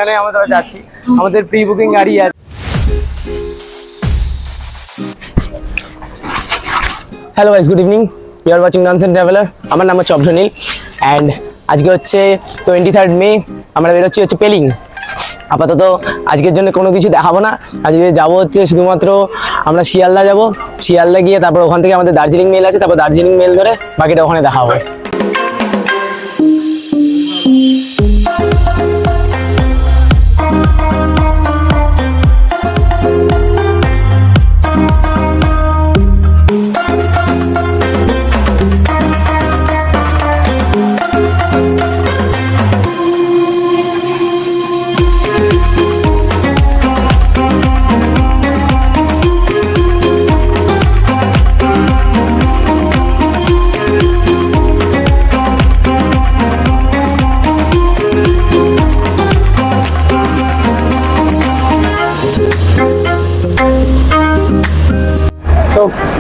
সেখানে আমরা যাচ্ছি, আমাদের প্রি বুকিং গাড়ি আছে। Hello guys, good evening, you are watching nonsense traveller. আমার নাম হচ্ছে অভ্রনীল অ্যান্ড আজকে হচ্ছে 23 মে, আমরা বেরোচ্ছি হচ্ছে পেলিং। আপাতত আজকের জন্য কোনো কিছু দেখাবো না, আজকে যাবো হচ্ছে শুধুমাত্র আমরা শিয়ালদা যাব। শিয়ালদা গিয়ে তারপর ওখান থেকে আমাদের দার্জিলিং মেল আছে, তারপর দার্জিলিং মেল ধরে বাকিটা ওখানে দেখাবো।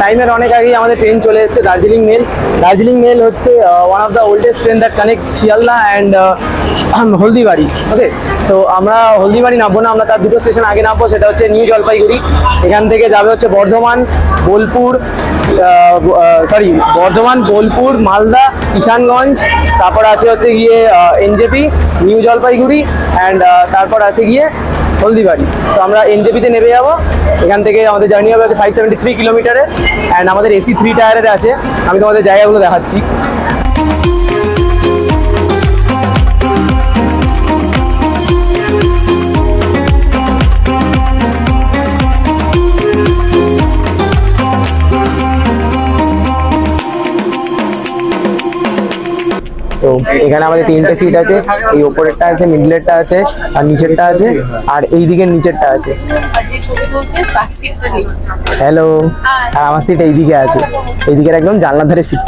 টাইমের অনেক আগেই আমাদের ট্রেন চলে এসেছে দার্জিলিং মেল। দার্জিলিং মেল হচ্ছে one of the oldest train that connects Sealdah and Haldibari. Okay, তো আমরা হলদিবাড়ি নামবো না, আমরা তার দুটো স্টেশন আগে নামবো, সেটা হচ্ছে নিউ জলপাইগুড়ি। এখান থেকে যাবে হচ্ছে বর্ধমান, বোলপুর, বর্ধমান, বোলপুর, মালদা, কিষানগঞ্জ, তারপর আছে হচ্ছে গিয়ে এনজেপি, নিউ জলপাইগুড়ি অ্যান্ড তারপর আছে গিয়ে হলদিবাড়ি। তো আমরা এনজেপিতে নেমে যাবো। এখান থেকে আমাদের জার্নি হবে হচ্ছে 573 কিলোমিটারের অ্যান্ড আমাদের এসি 3 টায়ারের আছে। আমি তোমাদের জায়গাগুলো দেখাচ্ছি। তো এখানে আমাদের 3টে সিট আছে, এই ওপরেরটা আছে, মিডলেরটা আছে আর নিচেরটা আছে, আর এই দিকের নিচেরটা আছে। হ্যালো, আর আমার সিট এইদিকে আছে, এইদিকের একদম জানলার ধারে সিট।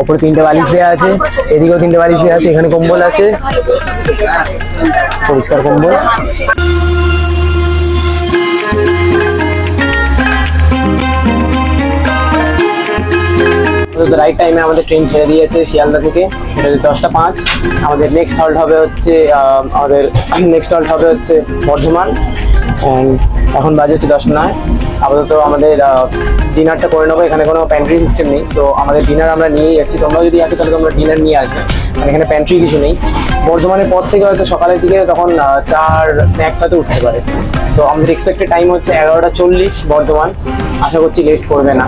ওপরে 3টে বালিশ দেওয়া আছে, এদিকেও 3টে বালিশ দেওয়া আছে, এখানে কম্বল আছে, পরিষ্কার কম্বল। রাইট টাইমে আমাদের ট্রেন ছেড়ে দিয়েছে শিয়ালদা থেকে। এটা 10টা 5। আমাদের নেক্সট হল্ট হবে হচ্ছে বর্ধমান অ্যান্ড এখন বাজে হচ্ছে 10:09। আপাতত আমাদের ডিনারটা করে নেবো। এখানে কোনো প্যান্ট্রি সিস্টেম নেই, সো আমাদের ডিনার আমরা নিয়েই এসেছি। তোমরা যদি আসো তাহলে তোমরা ডিনার নিয়ে আসবে, মানে এখানে প্যান্ট্রি কিছু নেই। বর্ধমানের পর থেকে হয়তো সকালের দিকে তখন চার স্ন্যাক্স হয়তো উঠতে পারে। সো আমাদের এক্সপেক্টেড টাইম হচ্ছে 11:40 বর্ধমান। আশা করছি লেট করবে না।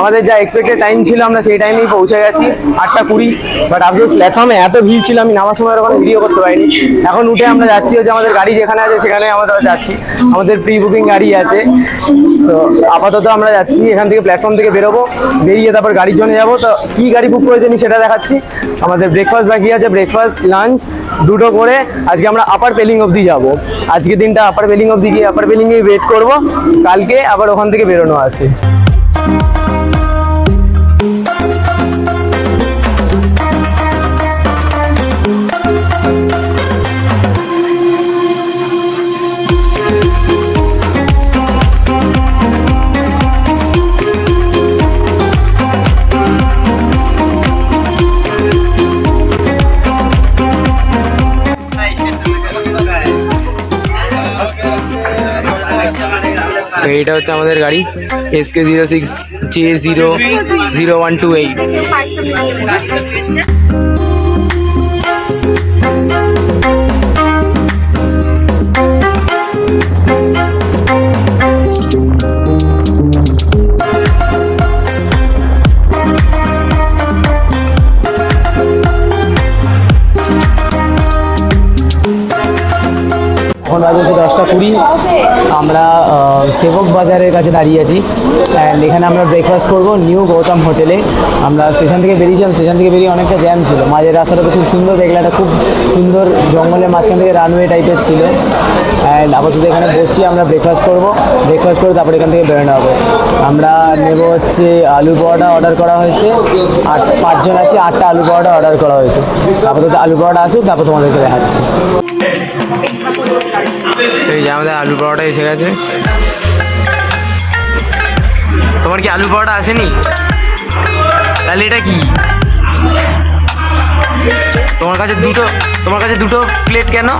আমাদের যা এক্সপেক্টেড টাইম ছিল আমরা সেই টাইমেই পৌঁছে গেছি, 8:20। বাট আফসোস প্ল্যাটফর্মে এত ভিড় ছিল, আমি নামার সময় ওখানে ভিডিও করতে পারিনি। এখন উঠে আমরা যাচ্ছি হচ্ছে আমাদের গাড়ি যেখানে আছে সেখানে আমরা যাচ্ছি, আমাদের প্রি বুকিং গাড়ি আছে। তো আপাতত আমরা যাচ্ছি, এখান থেকে প্ল্যাটফর্ম থেকে বেরোবো, বেরিয়ে তারপর গাড়ির জন্য যাবো। তো কী গাড়ি বুক করেছি আমি সেটা দেখাচ্ছি। আমাদের ব্রেকফাস্ট বাকি আছে, ব্রেকফাস্ট লাঞ্চ দুটো করে আজকে আমরা আপার পেলিং অবধি যাবো। আজকে দিনটা আপার পেলিং অবধি গিয়ে আপার পেলিংয়ে ওয়েট করবো, কালকে আবার ওখান থেকে বেরোনো আছে। এইটা হচ্ছে আমাদের গাড়ি SK06J00128। এখন বাজে হচ্ছে 10:20। আমরা সেবক বাজারের কাছে দাঁড়িয়ে আছি অ্যান্ড এখানে আমরা ব্রেকফাস্ট করবো নিউ গৌতম হোটেলে। আমরা স্টেশন থেকে বেরিয়েছিলাম, স্টেশন থেকে বেরিয়ে অনেকটা জ্যাম ছিল, মাঝের রাস্তাটা তো খুব সুন্দর দেখলে, একটা খুব সুন্দর জঙ্গলের মাঝখান থেকে রানওয়ে টাইপের ছিল। অ্যান্ড আপাতত এখানে বসছি, আমরা ব্রেকফাস্ট করবো, ব্রেকফাস্ট করে তারপরে এখান থেকে বেরোনো হবে। আমরা নেবো হচ্ছে আলু পরোটা অর্ডার করা হয়েছে, 5জন আছে, 8টা আলু পরোটা অর্ডার করা হয়েছে। আপাতত আলু পরোটা আসুক, তারপর তোমাদেরকে দেখাচ্ছি। এই যে আমাদের আলু পরোটা এসে গেছে। তোমার কি আলু পরোটা আসেনি? তাহলে এটা কি? তোমার কাছে দুটো প্লেট কেন?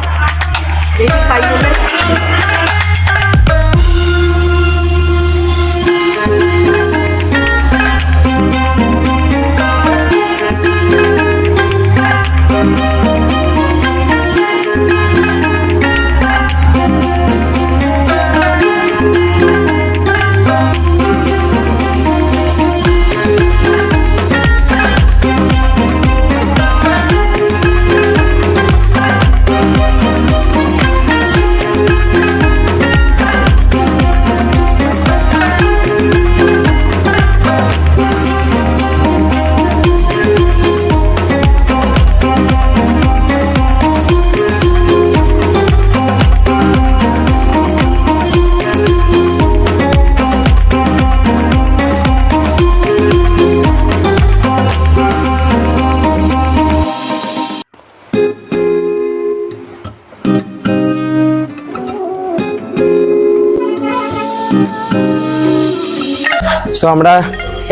সো আমরা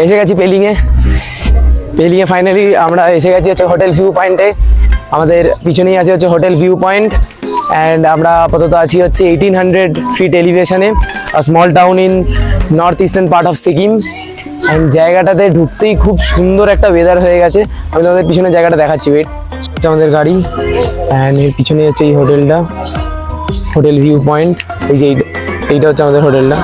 এসে গেছি পেলিংয়ে ফাইনালি আমরা এসে গেছি হচ্ছে হোটেল ভিউ পয়েন্টে। আমাদের পিছনেই আছে হচ্ছে হোটেল ভিউ পয়েন্ট, অ্যান্ড আমরা আপাতত আছি হচ্ছে 1800 ফিট এলিভেশনে, small town in north eastern part of Sikkim. And জায়গাটাতে ঢুকতেই খুব সুন্দর একটা ওয়েদার হয়ে গেছে। আমি তোমাদের পিছনে জায়গাটা দেখাচ্ছি, ওয়েট হচ্ছে আমাদের গাড়ি, অ্যান্ড এর পিছনে হচ্ছে এই হোটেলটা, হোটেল ভিউ পয়েন্ট। এই যে এইটা হচ্ছে আমাদের হোটেলটা।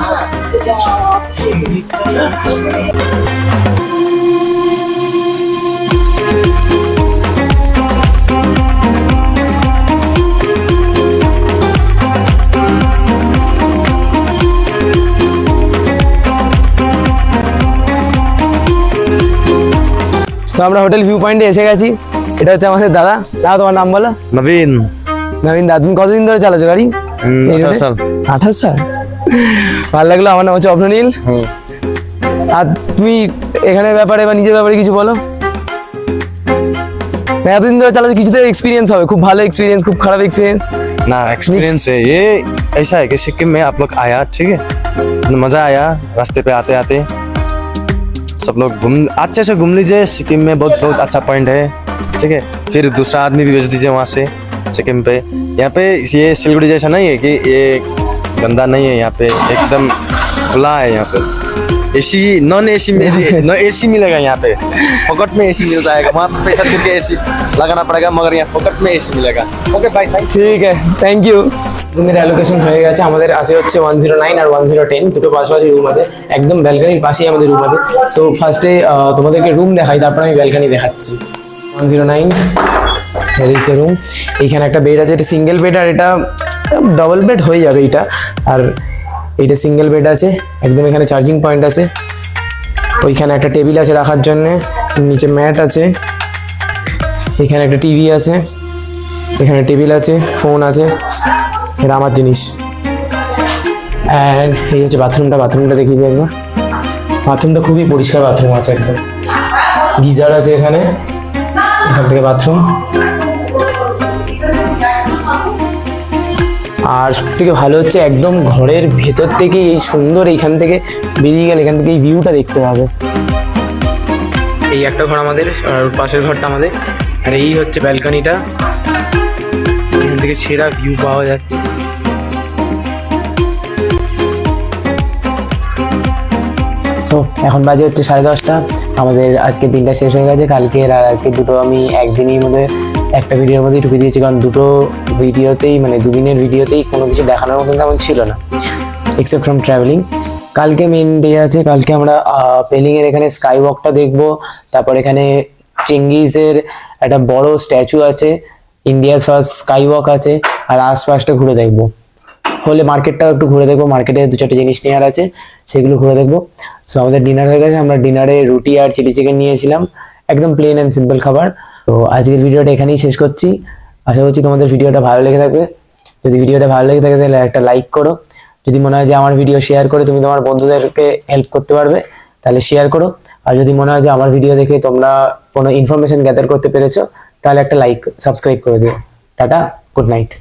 তো আমরা হোটেল ভিউ পয়েন্টে এসে গেছি। এটা হচ্ছে আমাদের দাদা। তোমার নাম বলো? নবীন। দাদা, তুমি কতদিন ধরে চালাচ্ছো গাড়ি? 28 সাল। ভালো লাগলো। আমার নাম হচ্ছে অভ্রনীল। আর তুমি এখানে ব্যাপারে বা নিজের ব্যাপারে কিছু বলো। এতদিন ধরে চালাচ্ছো, কিছু তো এক্সপিরিয়েंस হবে, খুব ভালো एक्सपीरियंस, खूब खराब एक्सपीरियंस ना एक्सपीरियंस है ये। ऐसा है कि सिक्किम में आप लोग आया, ठीक है, मजा आया। रास्ते पे आते आते सब लोग अच्छे से घूम लीजिए। सिक्किम में बहुत बहुत अच्छा पॉइंट है, ठीक है। फिर दूसरा आदमी भी भेज दीजिए वहाँ से सिक्किम पे। यहाँ पे ये सिलगुड़ी जैसा नहीं है कि ये गंदा नहीं है, यहाँ पे एकदम खुला है। यहाँ पे एसी, नॉन एसी में एसी मिलेगा यहाँ पे, फोकट में एसी मिल जाएगा। वहाँ पे पैसा दे के एसी लगाना पड़ेगा, मगर यहाँ फोकट में एसी मिलेगा। ओके बाय, ঠিক আছে, থ্যাংক ইউ। রুমের অ্যালোকেশন হয়ে গেছে। আমাদের আছে হচ্ছে 109 আর 110, দুটো পাশাপাশি রুম আছে, একদম ব্যালকনির পাশেই আমাদের রুম আছে। সো ফার্স্টে তোমাদেরকে রুম দেখাই, তারপর আমি ব্যালকনি দেখাচ্ছি। 109 রুম। এইখানে একটা বেড আছে, এটা সিঙ্গেল বেড, আর এটা ডবল বেড হয়ে যাবে এটা। আর এইটা সিঙ্গেল বেড আছে, একদম এখানে চার্জিং পয়েন্ট আছে। ওইখানে একটা টেবিল আছে রাখার জন্যে, নিচে ম্যাট আছে। এখানে একটা টিভি আছে, এখানে টেবিল আছে, ফোন আছে, এটা আমার জিনিস। অ্যান্ড এই হচ্ছে বাথরুমটা দেখিয়ে দিই একবার। বাথরুমটা খুবই পরিষ্কার বাথরুম আছে, একদম গিজার আছে এখানে, এখান থেকে বাথরুম। আর সব থেকে ভালো হচ্ছে একদম ঘরের ভেতর থেকে এই সুন্দর, এইখান থেকে বেরিয়ে গেলে এখান থেকে এই ভিউটা দেখতে পাবে। এই একটা ঘর আমাদের, আর পাশের ঘরটা আমাদের। আর এই হচ্ছে ব্যালকনিটা, এখান থেকে সেরা ভিউ পাওয়া যাচ্ছে। তো এখন বাজে হচ্ছে 10:30। আমাদের আজকে দিনটা শেষ হয়ে গেছে। কালকের আর আজকে দুটো আমি একদিনই মধ্যে একটা ভিডিওর মধ্যেই ঢুকে দিয়েছি, কারণ দুটো ভিডিওতেই মানে দুদিনের ভিডিওতেই কোনো কিছু দেখানোর মতন তেমন ছিল না, এক্সেপ্ট ফ্রম ট্রাভেলিং। কালকে মেন ডে আছে, কালকে আমরা পেলিংয়ের এখানে স্কাই ওয়াকটা দেখবো। তারপর এখানে চেঙ্গিজের একটা বড় স্ট্যাচু আছে, ইন্ডিয়াস ফার্স্ট স্কাই ওয়াক আছে, আর আশপাশটা ঘুরে দেখবো। হলে মার্কেটটাও একটু ঘুরে দেখবো, মার্কেটে 2-4টে জিনিস নেওয়ার আছে, সেগুলো ঘুরে দেখবো। সো আমাদের ডিনার হয়ে গেছে। আমরা ডিনারে রুটি আর চিলি চিকেন নিয়েছিলাম, একদম প্লেন অ্যান্ড সিম্পল খাবার। তো আজকের ভিডিওটা এখানেই শেষ করছি। আশা করছি তোমাদের ভিডিওটা ভালো লেগে থাকবে, যদি ভিডিওটা ভালো লেগে থাকে তাহলে একটা লাইক করো। যদি মনে হয় যে আমার ভিডিও শেয়ার করে তুমি তোমার বন্ধুদেরকে হেল্প করতে পারবে তাহলে শেয়ার করো। আর যদি মনে হয় যে আমার ভিডিও দেখে তোমরা কোনো ইনফরমেশন গ্যাদার করতে পেরেছো তাহলে একটা লাইক সাবস্ক্রাইব করে দিও। Tata, good night.